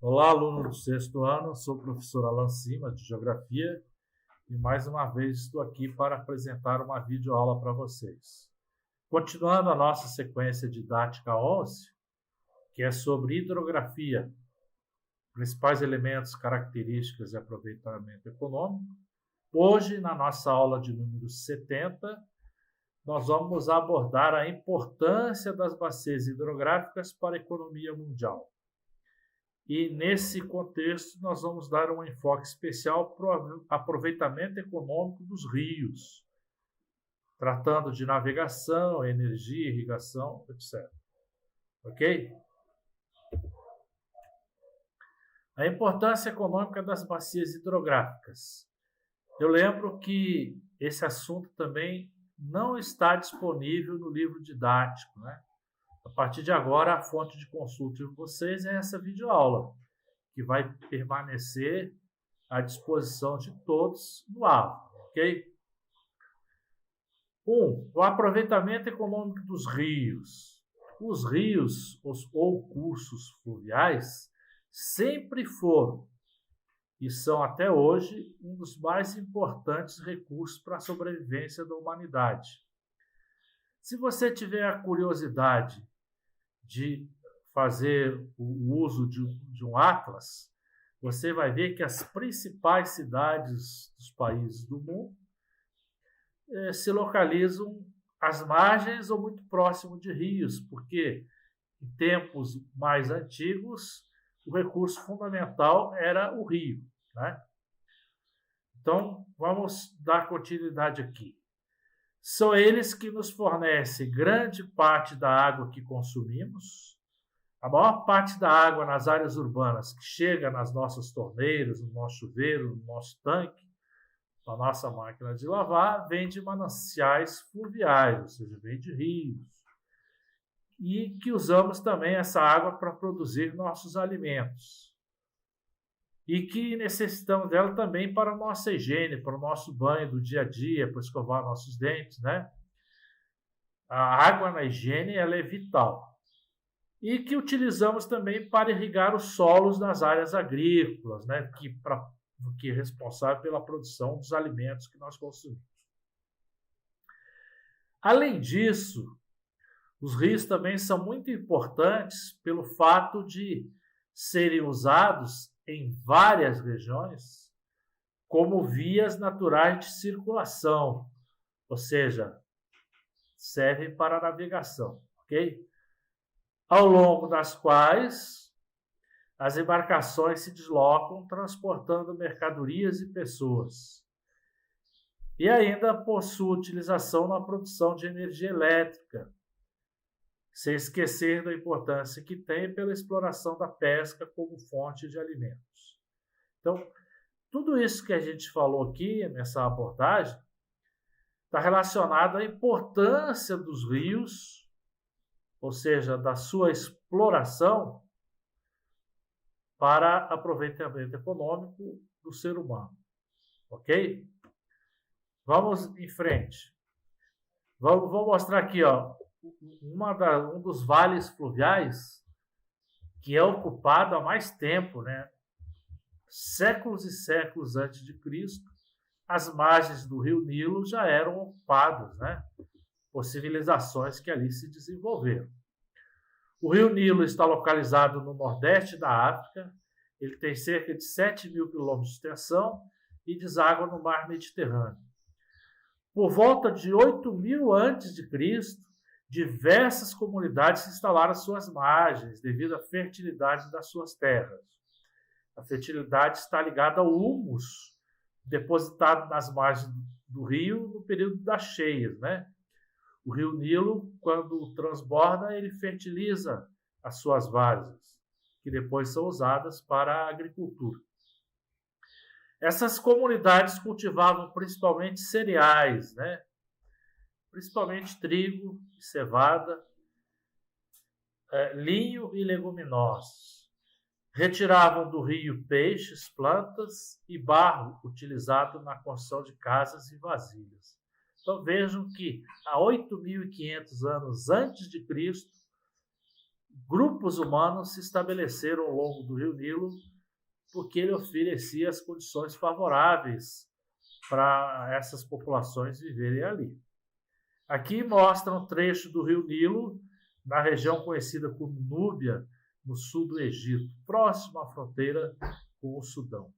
Olá, aluno do sexto ano, sou o professor Alan Cima, de Geografia, e mais uma vez estou aqui para apresentar uma videoaula para vocês. Continuando a nossa sequência didática 11, que é sobre hidrografia, principais elementos, características e aproveitamento econômico. Hoje, na nossa aula de número 70, nós vamos abordar a importância das bacias hidrográficas para a economia mundial. E, nesse contexto, nós vamos dar um enfoque especial para o aproveitamento econômico dos rios, tratando de navegação, energia, irrigação, etc. Ok? A importância econômica das bacias hidrográficas. Eu lembro que esse assunto também não está disponível no livro didático, né? A partir de agora, a fonte de consulta de vocês é essa videoaula, que vai permanecer à disposição de todos no AVA, ok? 1. O aproveitamento econômico dos rios. Os rios ou cursos fluviais sempre foram e são até hoje um dos mais importantes recursos para a sobrevivência da humanidade. Se você tiver a curiosidade de fazer o uso de um atlas, você vai ver que as principais cidades dos países do mundo se localizam às margens ou muito próximo de rios, porque em tempos mais antigos o recurso fundamental era o rio, né? Então, vamos dar continuidade aqui. São eles que nos fornecem grande parte da água que consumimos. A maior parte da água nas áreas urbanas que chega nas nossas torneiras, no nosso chuveiro, no nosso tanque, na nossa máquina de lavar, vem de mananciais fluviais, ou seja, vem de rios. E que usamos também essa água para produzir nossos alimentos. E que necessitamos dela também para a nossa higiene, para o nosso banho do dia a dia, para escovar nossos dentes, né? A água na higiene ela é vital. E que utilizamos também para irrigar os solos das áreas agrícolas, né? Que é responsável pela produção dos alimentos que nós consumimos. Além disso, os rios também são muito importantes pelo fato de serem usados em várias regiões como vias naturais de circulação, ou seja, servem para a navegação, ok? Ao longo das quais as embarcações se deslocam transportando mercadorias e pessoas. E ainda possui utilização na produção de energia elétrica, sem esquecer da importância que tem pela exploração da pesca como fonte de alimentos. Então, tudo isso que a gente falou aqui nessa abordagem está relacionado à importância dos rios, ou seja, da sua exploração para aproveitamento econômico do ser humano. Ok? Vamos em frente. Vou mostrar aqui, ó, um dos vales fluviais que é ocupado há mais tempo, né? Séculos e séculos antes de Cristo, as margens do rio Nilo já eram ocupadas, né? Por civilizações que ali se desenvolveram. O rio Nilo está localizado no nordeste da África, ele tem cerca de 7.000 quilômetros de extensão e deságua no mar Mediterrâneo. Por volta de 8.000 antes de Cristo, diversas comunidades instalaram às suas margens devido à fertilidade das suas terras. A fertilidade está ligada ao humus depositado nas margens do rio no período das cheias, né? O rio Nilo, quando transborda, ele fertiliza as suas várzeas, que depois são usadas para a agricultura. Essas comunidades cultivavam principalmente cereais, né? Principalmente trigo, cevada, linho e leguminosas. Retiravam do rio peixes, plantas e barro utilizado na construção de casas e vasilhas. Então vejam que há 8.500 anos antes de Cristo grupos humanos se estabeleceram ao longo do Rio Nilo porque ele oferecia as condições favoráveis para essas populações viverem ali. Aqui mostra um trecho do Rio Nilo, na região conhecida como Núbia, no sul do Egito, próximo à fronteira com o Sudão.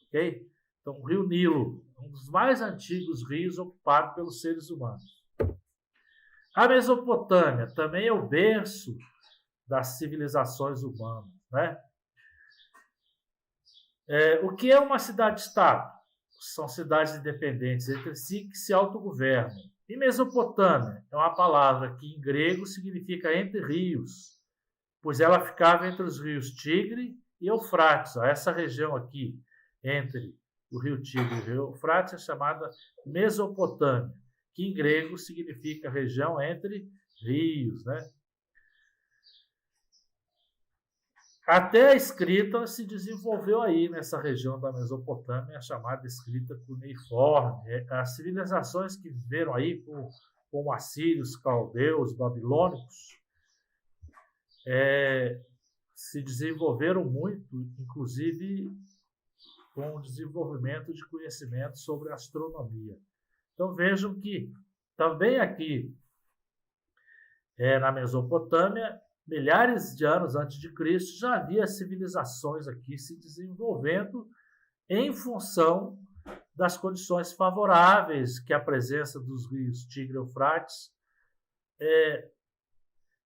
Okay? Então, o Rio Nilo, um dos mais antigos rios ocupado pelos seres humanos. A Mesopotâmia também é o berço das civilizações humanas, né? O que é uma cidade-estado? São cidades independentes entre si que se autogovernam. E Mesopotâmia é uma palavra que em grego significa entre rios, pois ela ficava entre os rios Tigre e Eufrates. Essa região aqui, entre o rio Tigre e o rio Eufrates, é chamada Mesopotâmia, que em grego significa região entre rios, né? Até a escrita se desenvolveu aí nessa região da Mesopotâmia, a chamada escrita cuneiforme. As civilizações que viveram aí, como assírios, caldeus, babilônicos, se desenvolveram muito, inclusive com o desenvolvimento de conhecimento sobre astronomia. Então vejam que também aqui na Mesopotâmia, milhares de anos antes de Cristo, já havia civilizações aqui se desenvolvendo em função das condições favoráveis que a presença dos rios Tigre e Eufrates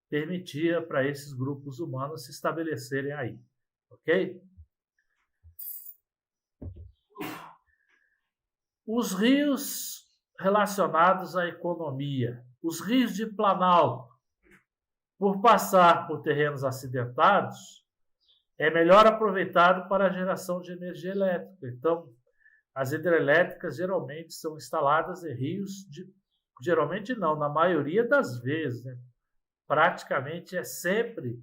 permitia para esses grupos humanos se estabelecerem aí. Ok? Os rios relacionados à economia. Os rios de Planalto, por passar por terrenos acidentados, é melhor aproveitado para a geração de energia elétrica. Então, as hidrelétricas geralmente são instaladas em rios geralmente não, na maioria das vezes, né? Praticamente é sempre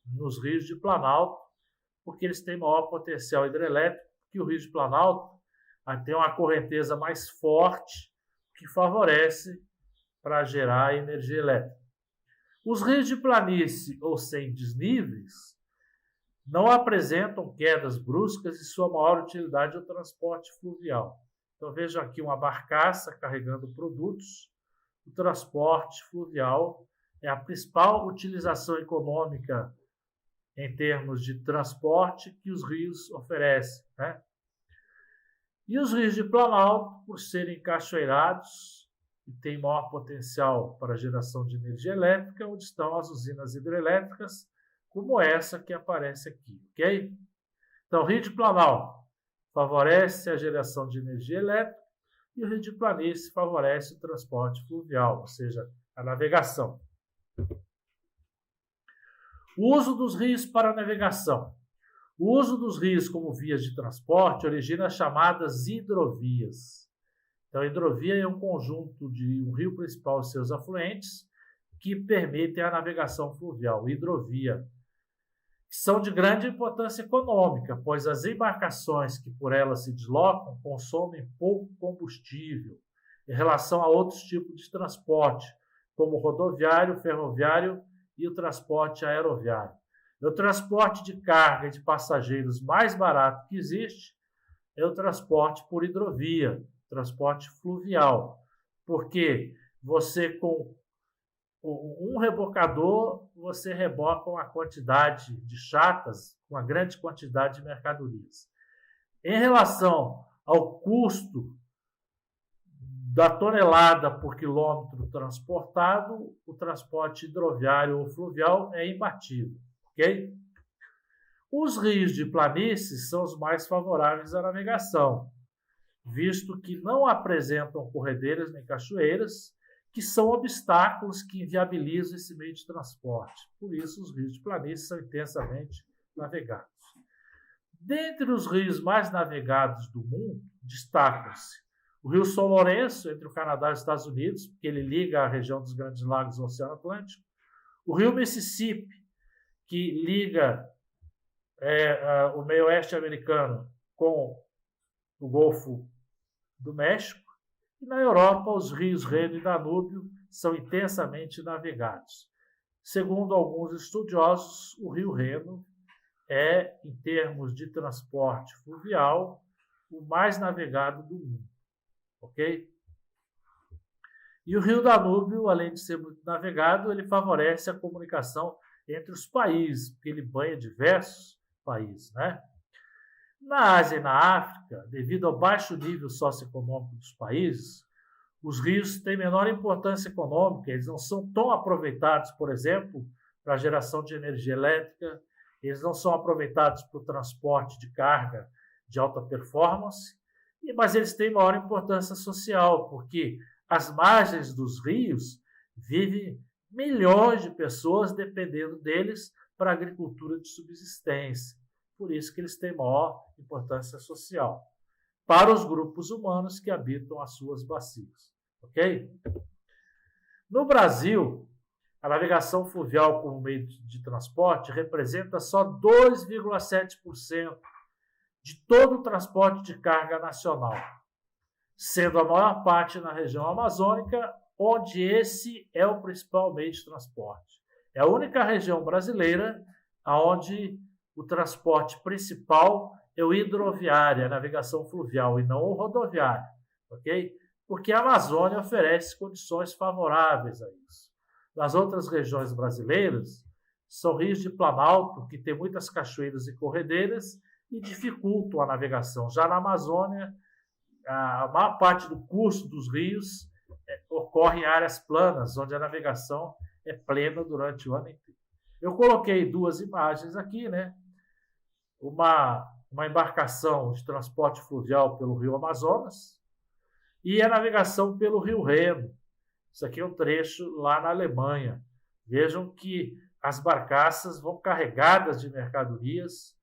nos rios de Planalto, porque eles têm maior potencial hidrelétrico, que o rio de Planalto tem uma correnteza mais forte, que favorece para gerar energia elétrica. Os rios de planície ou sem desníveis não apresentam quedas bruscas e sua maior utilidade é o transporte fluvial. Então veja aqui uma barcaça carregando produtos. O transporte fluvial é a principal utilização econômica em termos de transporte que os rios oferecem, né? E os rios de Planalto, por serem cachoeirados, e tem maior potencial para a geração de energia elétrica, onde estão as usinas hidrelétricas, como essa que aparece aqui, ok? Então, o rio de Planalto favorece a geração de energia elétrica e o rio de planície favorece o transporte fluvial, ou seja, a navegação. O uso dos rios para a navegação. O uso dos rios como vias de transporte origina as chamadas hidrovias. Então, a hidrovia é um conjunto de um rio principal e seus afluentes que permitem a navegação fluvial, hidrovia, que são de grande importância econômica, pois as embarcações que por elas se deslocam consomem pouco combustível em relação a outros tipos de transporte, como o rodoviário, ferroviário e o transporte aeroviário. O transporte de carga e de passageiros mais barato que existe é o transporte por hidrovia, transporte fluvial, porque você com um rebocador, você reboca uma quantidade de chatas, uma grande quantidade de mercadorias. Em relação ao custo da tonelada por quilômetro transportado, o transporte hidroviário ou fluvial é imbatível, ok? Os rios de planícies são os mais favoráveis à navegação, visto que não apresentam corredeiras nem cachoeiras, que são obstáculos que inviabilizam esse meio de transporte. Por isso, os rios de planície são intensamente navegados. Dentre os rios mais navegados do mundo, destacam-se o Rio São Lourenço, entre o Canadá e os Estados Unidos, porque ele liga a região dos Grandes Lagos ao Oceano Atlântico, o Rio Mississippi, que liga o meio oeste americano com o Golfo do México, e na Europa os rios Reno e Danúbio são intensamente navegados. Segundo alguns estudiosos, o Rio Reno é, em termos de transporte fluvial, o mais navegado do mundo, ok? E o Rio Danúbio, além de ser muito navegado, ele favorece a comunicação entre os países, porque ele banha diversos países, né? Na Ásia e na África, devido ao baixo nível socioeconômico dos países, os rios têm menor importância econômica, eles não são tão aproveitados, por exemplo, para a geração de energia elétrica, eles não são aproveitados para o transporte de carga de alta performance, mas eles têm maior importância social, porque às margens dos rios vivem milhões de pessoas dependendo deles para a agricultura de subsistência. Por isso que eles têm maior importância social para os grupos humanos que habitam as suas bacias. Ok? No Brasil, a navegação fluvial como meio de transporte representa só 2,7% de todo o transporte de carga nacional, sendo a maior parte na região amazônica, onde esse é o principal meio de transporte. É a única região brasileira onde o transporte principal é o hidroviário, a navegação fluvial, e não o rodoviário, ok? Porque a Amazônia oferece condições favoráveis a isso. Nas outras regiões brasileiras, são rios de planalto, que têm muitas cachoeiras e corredeiras e dificultam a navegação. Já na Amazônia, a maior parte do curso dos rios ocorre em áreas planas, onde a navegação é plena durante o ano inteiro. Eu coloquei duas imagens aqui, né? Uma embarcação de transporte fluvial pelo rio Amazonas e a navegação pelo rio Reno. Isso aqui é um trecho lá na Alemanha. Vejam que as barcaças vão carregadas de mercadorias.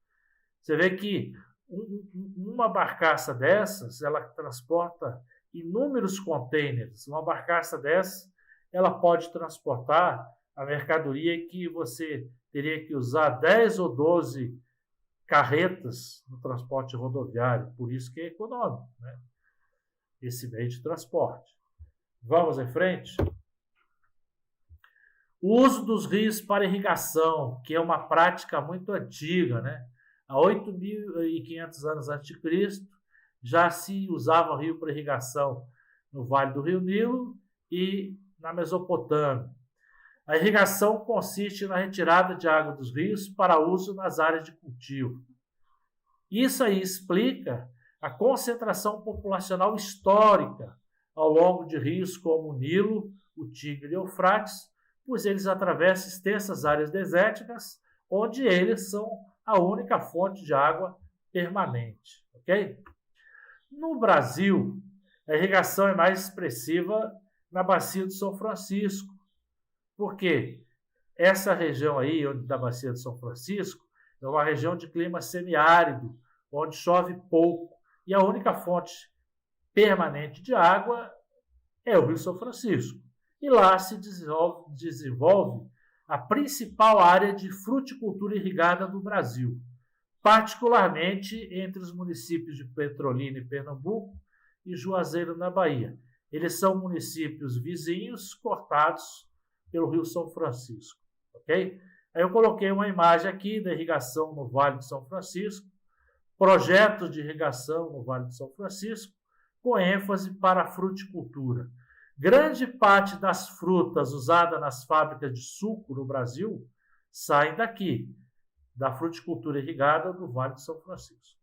Você vê que uma barcaça dessas, ela transporta inúmeros contêineres. Uma barcaça dessas, ela pode transportar a mercadoria que você teria que usar 10 ou 12 carretas no transporte rodoviário. Por isso que é econômico, né? Esse meio de transporte. Vamos em frente? O uso dos rios para irrigação, que é uma prática muito antiga, né? Há 8.500 anos antes de Cristo, já se usava o rio para irrigação no Vale do Rio Nilo e na Mesopotâmia. A irrigação consiste na retirada de água dos rios para uso nas áreas de cultivo. Isso aí explica a concentração populacional histórica ao longo de rios como o Nilo, o Tigre e o Eufrates, pois eles atravessam extensas áreas desérticas, onde eles são a única fonte de água permanente. Ok? No Brasil, a irrigação é mais expressiva na bacia do São Francisco. Por quê? Essa região aí, da bacia do São Francisco, é uma região de clima semiárido, onde chove pouco. E a única fonte permanente de água é o Rio São Francisco. E lá se desenvolve a principal área de fruticultura irrigada do Brasil, particularmente entre os municípios de Petrolina, em Pernambuco, e Juazeiro, na Bahia. Eles são municípios vizinhos cortados pelo Rio São Francisco, ok? Aí eu coloquei uma imagem aqui da irrigação no Vale do São Francisco, projetos de irrigação no Vale do São Francisco, com ênfase para a fruticultura. Grande parte das frutas usadas nas fábricas de suco no Brasil saem daqui, da fruticultura irrigada do Vale do São Francisco.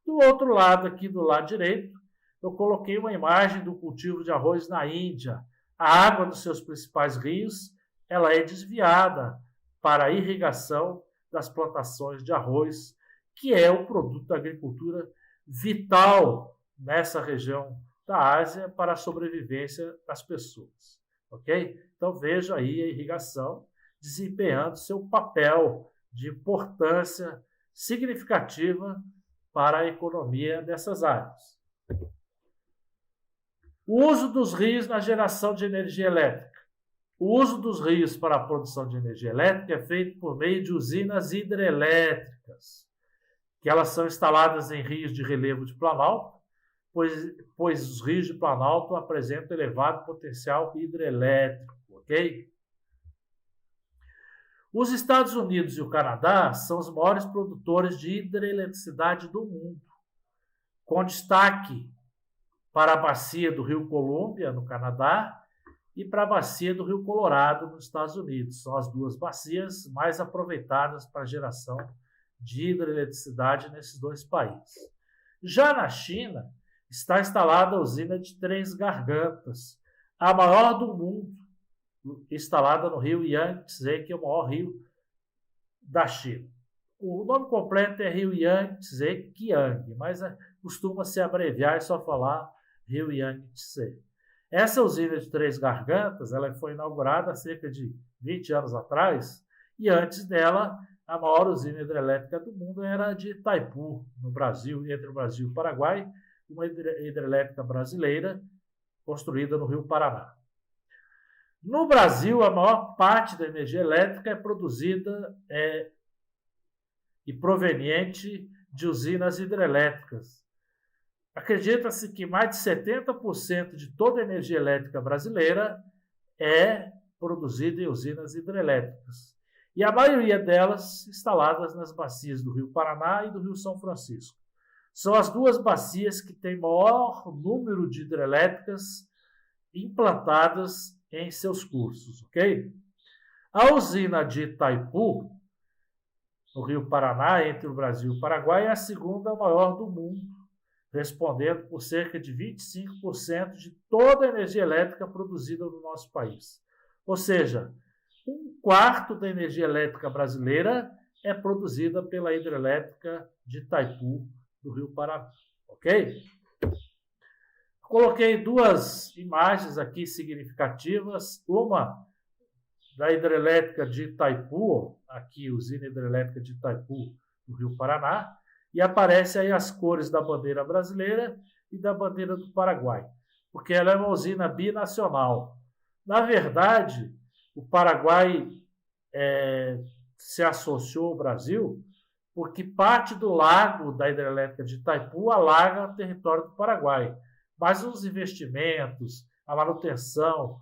Do outro lado, aqui do lado direito, eu coloquei uma imagem do cultivo de arroz na Índia. A água dos seus principais rios, ela é desviada para a irrigação das plantações de arroz, que é o produto da agricultura vital nessa região da Ásia para a sobrevivência das pessoas. Ok? Então veja aí a irrigação desempenhando seu papel de importância significativa para a economia dessas áreas. O uso dos rios na geração de energia elétrica. O uso dos rios para a produção de energia elétrica é feito por meio de usinas hidrelétricas, que elas são instaladas em rios de relevo de planalto, pois os rios de planalto apresentam elevado potencial hidrelétrico, ok? Os Estados Unidos e o Canadá são os maiores produtores de hidroeletricidade do mundo, com destaque para a bacia do Rio Colômbia, no Canadá, e para a bacia do Rio Colorado, nos Estados Unidos. São as duas bacias mais aproveitadas para a geração de hidroeletricidade nesses dois países. Já na China, está instalada a usina de Três Gargantas, a maior do mundo, instalada no rio Yangtze, que é o maior rio da China. O nome completo é Rio Yangtze Kiang, mas costuma se abreviar e só falar Rio Yangtze. Essa usina de Três Gargantas, ela foi inaugurada há cerca de 20 anos atrás, e antes dela, a maior usina hidrelétrica do mundo era a de Itaipu, no Brasil, entre o Brasil e o Paraguai, uma hidrelétrica brasileira construída no Rio Paraná. No Brasil, a maior parte da energia elétrica é produzida e proveniente de usinas hidrelétricas. Acredita-se que mais de 70% de toda a energia elétrica brasileira é produzida em usinas hidrelétricas. E a maioria delas instaladas nas bacias do Rio Paraná e do Rio São Francisco. São as duas bacias que têm maior número de hidrelétricas implantadas em seus cursos, ok? A usina de Itaipu, no Rio Paraná, entre o Brasil e o Paraguai, é a segunda maior do mundo, respondendo por cerca de 25% de toda a energia elétrica produzida no nosso país. Ou seja, 1/4 da energia elétrica brasileira é produzida pela hidrelétrica de Itaipu, do Rio Paraná. Ok? Coloquei duas imagens aqui significativas. Uma da hidrelétrica de Itaipu, aqui, usina hidrelétrica de Itaipu, do Rio Paraná, e aparece aí as cores da bandeira brasileira e da bandeira do Paraguai, porque ela é uma usina binacional. Na verdade, o Paraguai se associou ao Brasil porque parte do lago da hidrelétrica de Itaipu alaga o território do Paraguai. Mas os investimentos, a manutenção,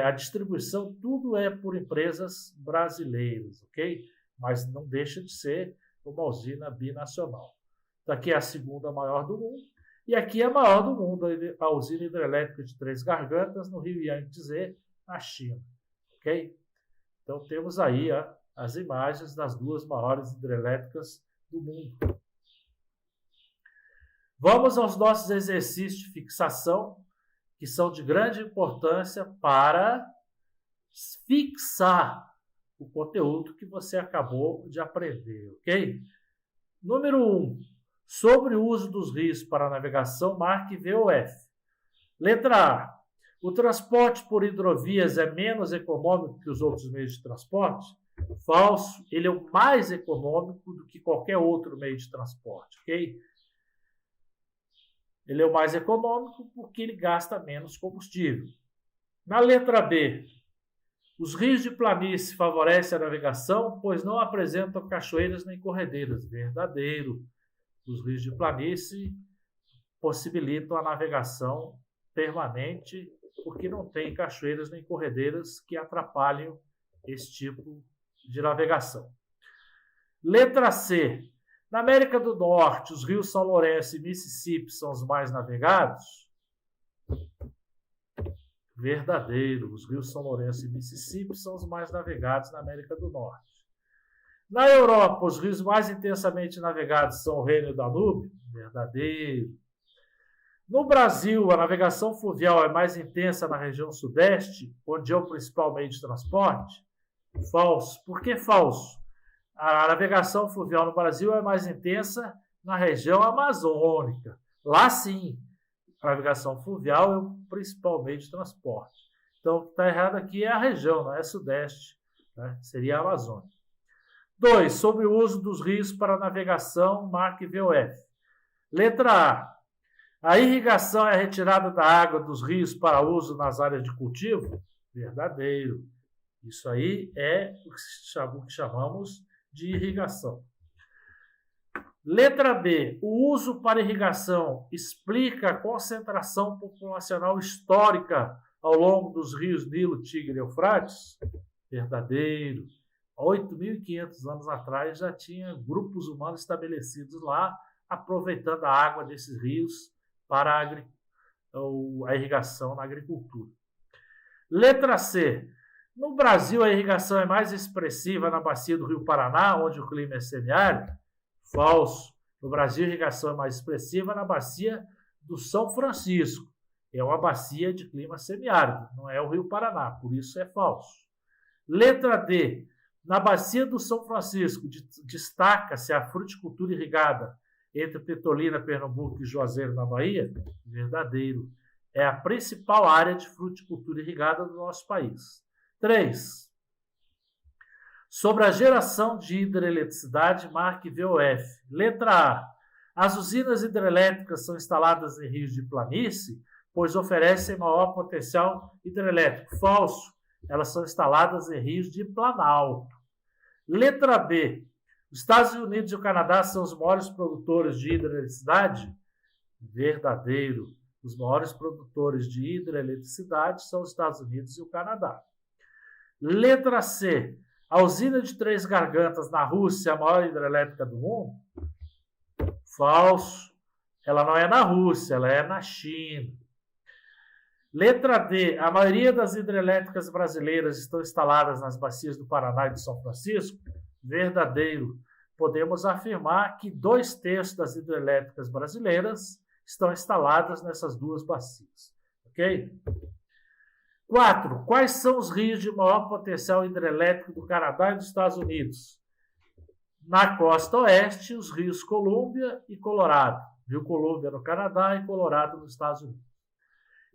a distribuição, tudo é por empresas brasileiras, ok? Mas não deixa de ser uma usina binacional. Daqui é a segunda maior do mundo, e aqui é a maior do mundo, a usina hidrelétrica de Três Gargantas, no Rio Yangtze, na China. Ok? Então temos aí as imagens das duas maiores hidrelétricas do mundo. Vamos aos nossos exercícios de fixação, que são de grande importância para fixar o conteúdo que você acabou de aprender, ok? Número 1. Sobre o uso dos rios para navegação, marque V ou F. Letra A. O transporte por hidrovias é menos econômico que os outros meios de transporte? Falso. Ele é o mais econômico do que qualquer outro meio de transporte, ok? Ele é o mais econômico porque ele gasta menos combustível. Na letra B, os rios de planície favorecem a navegação, pois não apresentam cachoeiras nem corredeiras. Verdadeiro. Os rios de planície possibilitam a navegação permanente, porque não tem cachoeiras nem corredeiras que atrapalhem esse tipo de navegação. Letra C. Na América do Norte, os rios São Lourenço e Mississippi são os mais navegados? Verdadeiro. Os rios São Lourenço e Mississippi são os mais navegados na América do Norte. Na Europa, os rios mais intensamente navegados são o Reino e o Danúbio? Verdadeiro. No Brasil, a navegação fluvial é mais intensa na região sudeste, onde é o principal meio de transporte? Falso. Por que falso? A navegação fluvial no Brasil é mais intensa na região amazônica. Lá sim, a navegação fluvial é o principal meio de transporte. Então, o que está errado aqui é a região, não é sudeste, né? Seria a Amazônia. 2. Sobre o uso dos rios para navegação, marque VOF. Letra A. A irrigação é a retirada da água dos rios para uso nas áreas de cultivo? Verdadeiro. Isso aí é o que chamamos de irrigação. Letra B. O uso para irrigação explica a concentração populacional histórica ao longo dos rios Nilo, Tigre e Eufrates? Verdadeiro. 8.500 anos atrás já tinha grupos humanos estabelecidos lá, aproveitando a água desses rios para a irrigação na agricultura. Letra C. No Brasil, a irrigação é mais expressiva na bacia do Rio Paraná, onde o clima é semiárido? Falso. No Brasil, a irrigação é mais expressiva na bacia do São Francisco. É uma bacia de clima semiárido, não é o Rio Paraná, por isso é falso. Letra D. Na bacia do São Francisco, destaca-se a fruticultura irrigada entre Petrolina, Pernambuco e Juazeiro, na Bahia? Verdadeiro. É a principal área de fruticultura irrigada do nosso país. 3. Sobre a geração de hidroeletricidade, marque VOF. Letra A. As usinas hidrelétricas são instaladas em rios de planície, pois oferecem maior potencial hidrelétrico. Falso. Elas são instaladas em rios de planalto. Letra B. Os Estados Unidos e o Canadá são os maiores produtores de hidroeletricidade? Verdadeiro. Os maiores produtores de hidroeletricidade são os Estados Unidos e o Canadá. Letra C. A usina de Três Gargantas, na Rússia, é a maior hidrelétrica do mundo? Falso. Ela não é na Rússia, ela é na China. Letra D. A maioria das hidrelétricas brasileiras estão instaladas nas bacias do Paraná e do São Francisco? Verdadeiro. Podemos afirmar que 2/3 das hidrelétricas brasileiras estão instaladas nessas duas bacias. Ok? 4. Quais são os rios de maior potencial hidrelétrico do Canadá e dos Estados Unidos? Na costa oeste, os rios Colômbia e Colorado. Rio Colômbia no Canadá e Colorado nos Estados Unidos.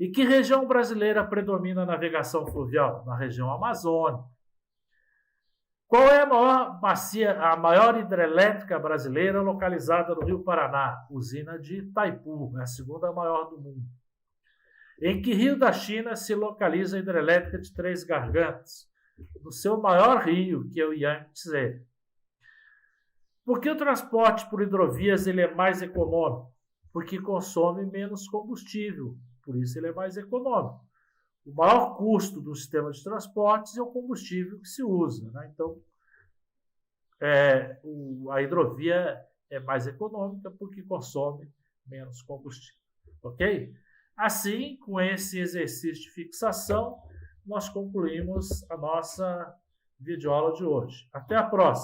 E que região brasileira predomina a navegação fluvial? Na região amazônica. Qual é a maior hidrelétrica brasileira localizada no Rio Paraná? Usina de Itaipu, é a segunda maior do mundo. Em que rio da China se localiza a hidrelétrica de Três Gargantas? No seu maior rio, que é o Yangtze. Por que o transporte por hidrovias ele é mais econômico? Porque consome menos combustível, por isso ele é mais econômico. O maior custo do sistema de transportes é o combustível que se usa, né? Então, a hidrovia é mais econômica porque consome menos combustível. Ok? Assim, com esse exercício de fixação, nós concluímos a nossa videoaula de hoje. Até a próxima!